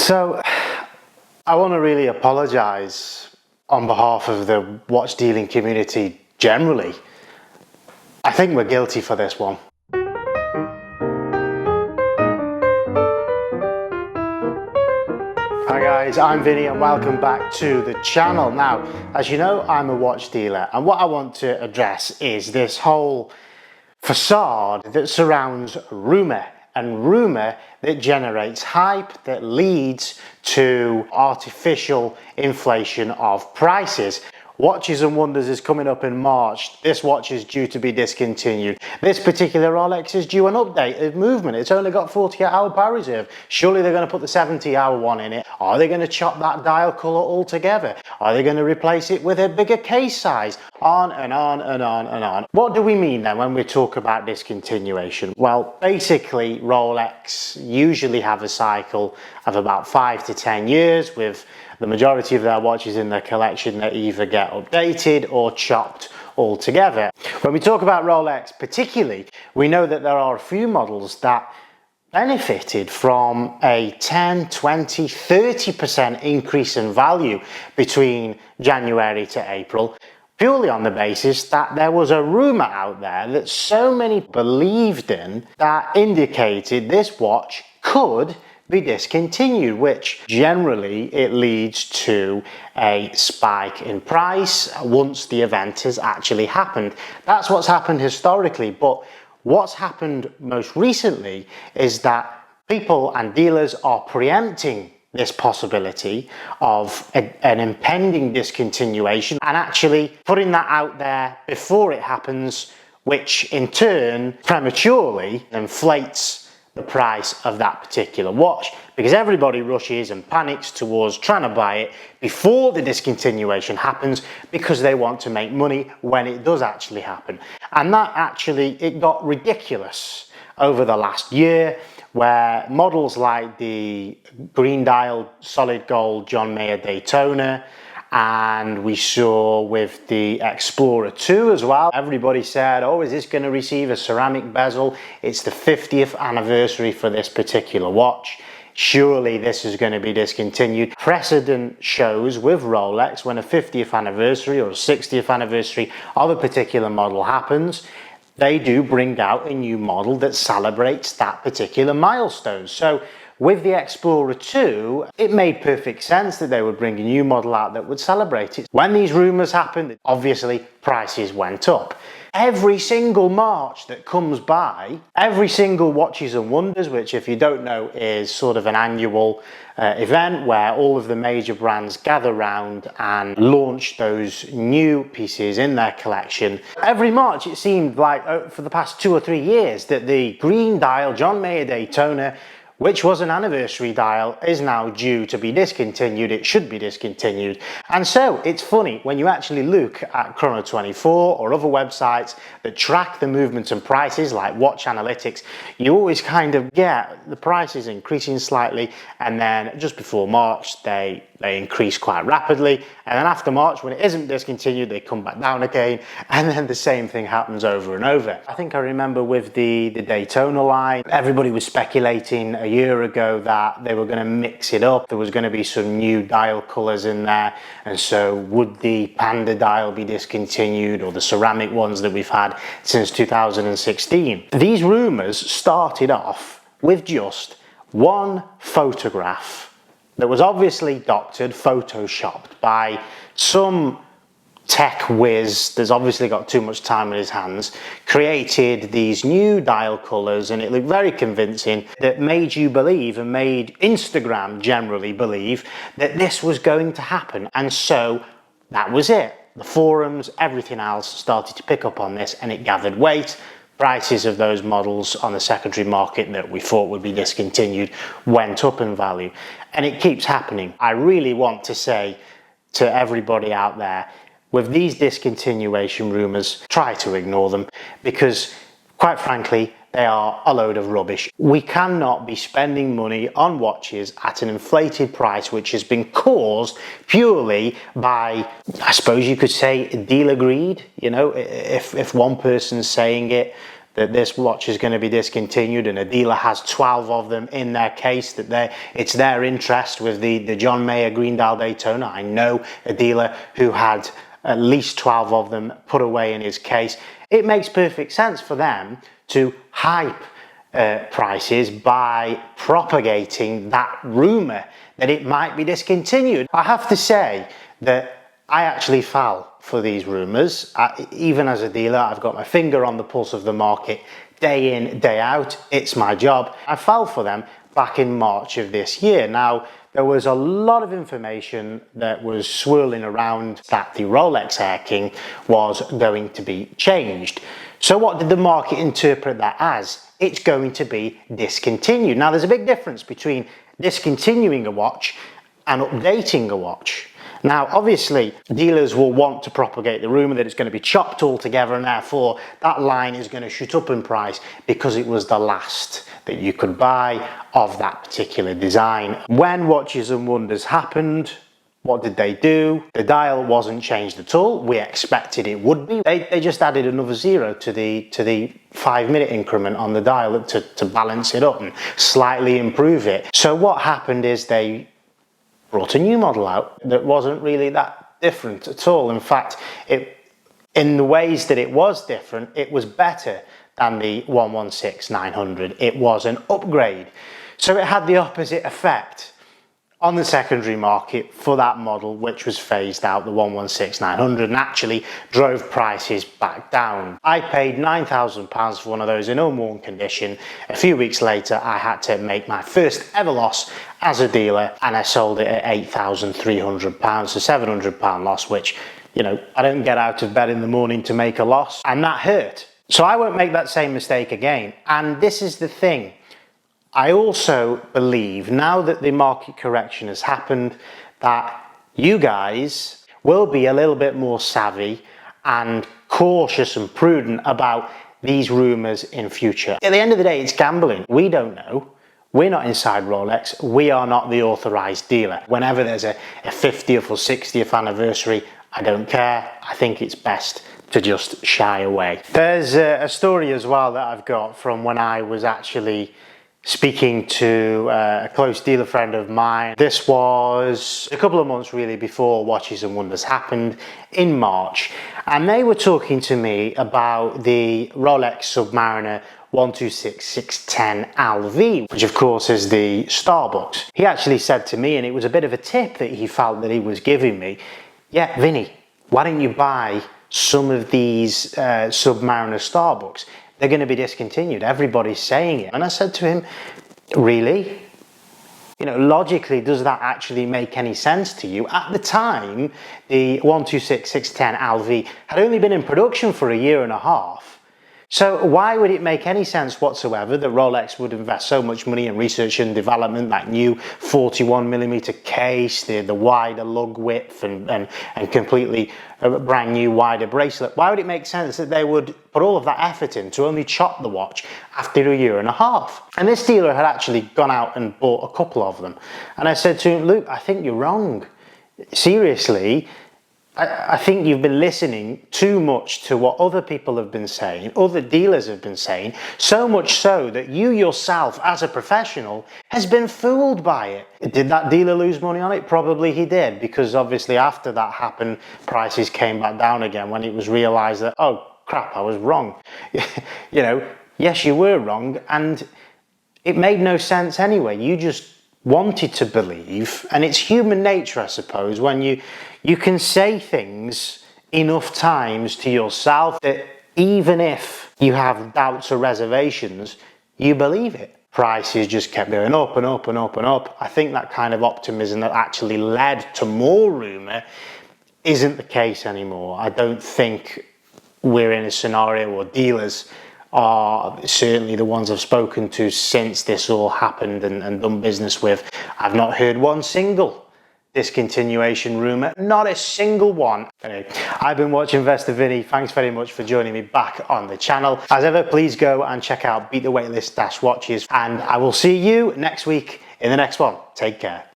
So I want to really apologise on behalf of the watch dealing community generally. I think we're guilty for this one. Hi guys, I'm Vinny and welcome back to the channel. Now, as you know, I'm a watch dealer, and what I want to address is this whole facade that surrounds rumour, and rumour that generates hype that leads to artificial inflation of prices. Watches and Wonders is coming up in March. This watch is due to be discontinued. This particular Rolex is due an update of movement. It's only got 48-hour power reserve. Surely they're going to put the 70-hour one in it. Are they going to chop that dial colour altogether? Are they going to replace it with a bigger case size? On and on and on and on. What do we mean then when we talk about discontinuation? Well, basically Rolex usually have a cycle of about 5 to 10 years, with the majority of their watches in their collection that either get updated or chopped altogether. When we talk about Rolex particularly, we know that there are a few models that benefited from a 10, 20, 30% increase in value between January to April, purely on the basis that there was a rumour out there that so many believed in that indicated this watch could be discontinued, which generally it leads to a spike in price once the event has actually happened. That's what's happened historically, but what's happened most recently is that people and dealers are preempting this possibility of an impending discontinuation and actually putting that out there before it happens, which in turn prematurely inflates the price of that particular watch, because everybody rushes and panics towards trying to buy it before the discontinuation happens, because they want to make money when it does actually happen. And that actually, it got ridiculous over the last year, where models like the green dial solid gold John Mayer Daytona, and we saw with the Explorer 2 as well, everybody said, oh, is this going to receive a ceramic bezel? It's the 50th anniversary for this particular watch. Surely this is going to be discontinued. Precedent shows with Rolex, when a 50th anniversary or a 60th anniversary of a particular model happens, they do bring out a new model that celebrates that particular milestone. So with the Explorer 2, it made perfect sense that they would bring a new model out that would celebrate it. When these rumours happened, obviously prices went up. Every single March that comes by, every single Watches and Wonders, which if you don't know is sort of an annual event where all of the major brands gather round and launch those new pieces in their collection. Every March it seemed like for the past 2 or 3 years that the green dial John Mayer Daytona, which was an anniversary dial, is now due to be discontinued. It should be discontinued. And so it's funny when you actually look at Chrono24 or other websites that track the movements and prices like Watch Analytics, you always kind of get the prices increasing slightly, and then just before March they increase quite rapidly, and then after March, when it isn't discontinued, they come back down again, and then the same thing happens over and over. I think I remember with the Daytona line, everybody was speculating a year ago that they were going to mix it up. There was going to be some new dial colours in there, and so would the Panda dial be discontinued, or the ceramic ones that we've had since 2016? These rumours started off with just one photograph that was obviously doctored, photoshopped by some tech whiz that's obviously got too much time in his hands, created these new dial colours, and it looked very convincing, that made you believe, and made Instagram generally believe, that this was going to happen. And so that was it. The forums, everything else started to pick up on this, and it gathered weight. Prices of those models on the secondary market that we thought would be discontinued went up in value, and it keeps happening. I really want to say to everybody out there, with these discontinuation rumours, try to ignore them, because quite frankly they are a load of rubbish. We cannot be spending money on watches at an inflated price which has been caused purely by, I suppose you could say, dealer greed. You know, if one person's saying it, that this watch is going to be discontinued, and a dealer has 12 of them in their case, that it's their interest with the John Mayer Green Dial Daytona. I know a dealer who had at least 12 of them put away in his case. It makes perfect sense for them to hype prices by propagating that rumour that it might be discontinued. I have to say that I actually fell for these rumours. Even as a dealer, I've got my finger on the pulse of the market day in, day out. It's my job. I fell for them back in March of this year. Now, there was a lot of information that was swirling around that the Rolex Air King was going to be changed. So what did the market interpret that as? It's going to be discontinued. Now, there's a big difference between discontinuing a watch and updating a watch. Now, obviously, dealers will want to propagate the rumour that it's going to be chopped altogether, and therefore that line is going to shoot up in price because it was the last that you could buy of that particular design. When Watches and Wonders happened, what did they do? The dial wasn't changed at all. We expected it would be. They just added another 0 to the 5-minute increment on the dial to balance it up and slightly improve it. So what happened is they brought a new model out that wasn't really that different at all. In fact, in the ways that it was different, it was better than the 116-900. It was an upgrade. So it had the opposite effect on the secondary market for that model, which was phased out, the 116-900, and actually drove prices back down. I paid £9,000 for one of those in unworn condition. A few weeks later, I had to make my first ever loss as a dealer, and I sold it at £8,300, a £700 loss, which, you know, I don't get out of bed in the morning to make a loss, and that hurt. So I won't make that same mistake again. And this is the thing. I also believe, now that the market correction has happened, that you guys will be a little bit more savvy and cautious and prudent about these rumours in future. At the end of the day, it's gambling. We don't know. We're not inside Rolex. We are not the authorised dealer. Whenever there's a 50th or 60th anniversary, I don't care. I think it's best to just shy away. There's a story as well that I've got from when I was actually speaking to a close dealer friend of mine. This was a couple of months really before Watches and Wonders happened in March, and they were talking to me about the Rolex Submariner 126-610 LV, which of course is the Starbucks. He actually said to me, and it was a bit of a tip that he felt that he was giving me, yeah, Vinny, why don't you buy some of these Submariner Starbucks? They're going to be discontinued. Everybody's saying it. And I said to him, really? You know, logically, does that actually make any sense to you? At the time, the 126-610 LV had only been in production for a year and a half. So why would it make any sense whatsoever that Rolex would invest so much money in research and development, that new 41mm case, the wider lug width and completely brand new wider bracelet? Why would it make sense that they would put all of that effort in to only chop the watch after a year and a half? And this dealer had actually gone out and bought a couple of them. And I said to him, Luke, I think you're wrong. Seriously, I think you've been listening too much to what other people have been saying, other dealers have been saying, so much so that you yourself as a professional has been fooled by it. Did that dealer lose money on it? Probably he did, because obviously after that happened, prices came back down again when it was realised that, oh crap, I was wrong. You know, yes, you were wrong, and it made no sense anyway. You just wanted to believe, and it's human nature, I suppose, when you can say things enough times to yourself that even if you have doubts or reservations, you believe it. Prices just kept going up and up and up and up. I think that kind of optimism that actually led to more rumour isn't the case anymore. I don't think we're in a scenario where dealers are, certainly the ones I've spoken to since this all happened and done business with, I've not heard one single discontinuation rumour, not a single one. Anyway, I've been watching Investor Vinny. Thanks very much for joining me back on the channel. As ever, please go and check out Beat the Waitlist Watches, and I will see you next week in the next one. Take care.